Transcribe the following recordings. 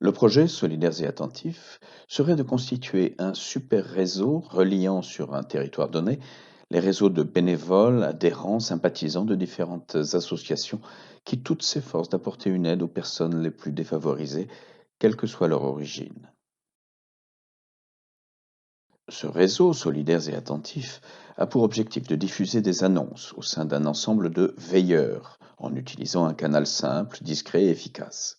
Le projet Solidaires et Attentifs serait de constituer un super réseau reliant sur un territoire donné les réseaux de bénévoles, adhérents, sympathisants de différentes associations qui toutes s'efforcent d'apporter une aide aux personnes les plus défavorisées, quelle que soit leur origine. Ce réseau Solidaires et Attentifs a pour objectif de diffuser des annonces au sein d'un ensemble de veilleurs en utilisant un canal simple, discret et efficace.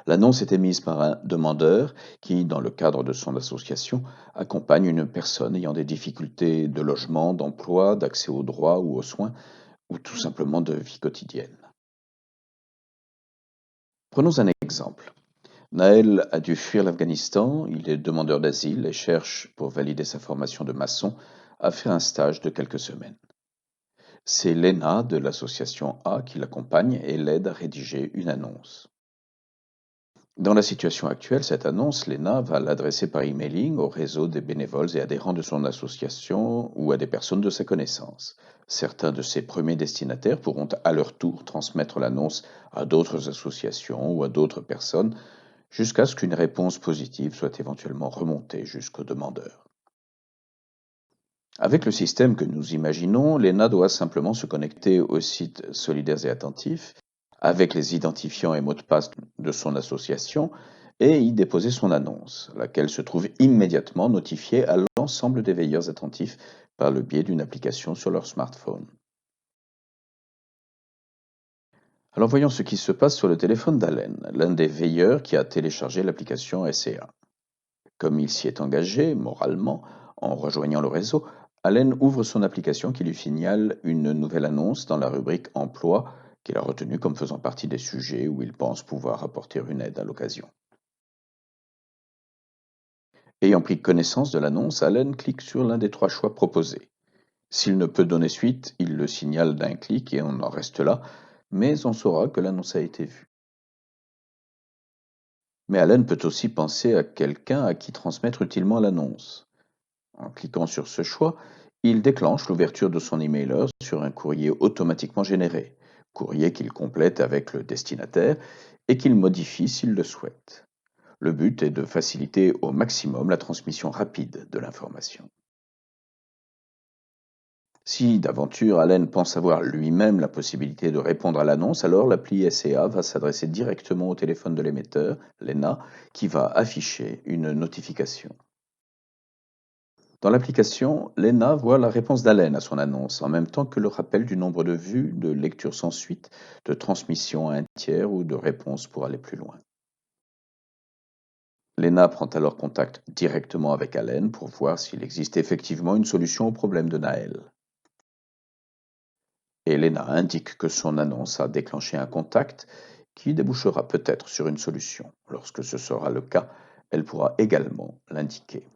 L'annonce est émise par un demandeur qui, dans le cadre de son association, accompagne une personne ayant des difficultés de logement, d'emploi, d'accès aux droits ou aux soins, ou tout simplement de vie quotidienne. Prenons un exemple. Naël a dû fuir l'Afghanistan, il est demandeur d'asile et cherche, pour valider sa formation de maçon, à faire un stage de quelques semaines. C'est Léna de l'association A qui l'accompagne et l'aide à rédiger une annonce. Dans la situation actuelle, cette annonce, Léna va l'adresser par emailing au réseau des bénévoles et adhérents de son association ou à des personnes de sa connaissance. Certains de ses premiers destinataires pourront à leur tour transmettre l'annonce à d'autres associations ou à d'autres personnes jusqu'à ce qu'une réponse positive soit éventuellement remontée jusqu'au demandeur. Avec le système que nous imaginons, l'ENA doit simplement se connecter au site Solidaires et Attentifs avec les identifiants et mots de passe de son association et y déposer son annonce, laquelle se trouve immédiatement notifiée à l'ensemble des veilleurs attentifs par le biais d'une application sur leur smartphone. Alors voyons ce qui se passe sur le téléphone d'Allen, l'un des veilleurs qui a téléchargé l'application SCA. Comme il s'y est engagé, moralement, en rejoignant le réseau, Allen ouvre son application qui lui signale une nouvelle annonce dans la rubrique Emploi qu'il a retenue comme faisant partie des sujets où il pense pouvoir apporter une aide à l'occasion. Ayant pris connaissance de l'annonce, Allen clique sur l'un des trois choix proposés. S'il ne peut donner suite, il le signale d'un clic et on en reste là, mais on saura que l'annonce a été vue. Mais Allen peut aussi penser à quelqu'un à qui transmettre utilement l'annonce. En cliquant sur ce choix, il déclenche l'ouverture de son emailer sur un courrier automatiquement généré, courrier qu'il complète avec le destinataire et qu'il modifie s'il le souhaite. Le but est de faciliter au maximum la transmission rapide de l'information. Si d'aventure Allen pense avoir lui-même la possibilité de répondre à l'annonce, alors l'appli SCA va s'adresser directement au téléphone de l'émetteur, l'ENA, qui va afficher une notification. Dans l'application, Lena voit la réponse d'Allen à son annonce, en même temps que le rappel du nombre de vues, de lectures sans suite, de transmission à un tiers ou de réponse pour aller plus loin. Lena prend alors contact directement avec Allen pour voir s'il existe effectivement une solution au problème de Naël. Et Lena indique que son annonce a déclenché un contact qui débouchera peut-être sur une solution. Lorsque ce sera le cas, elle pourra également l'indiquer.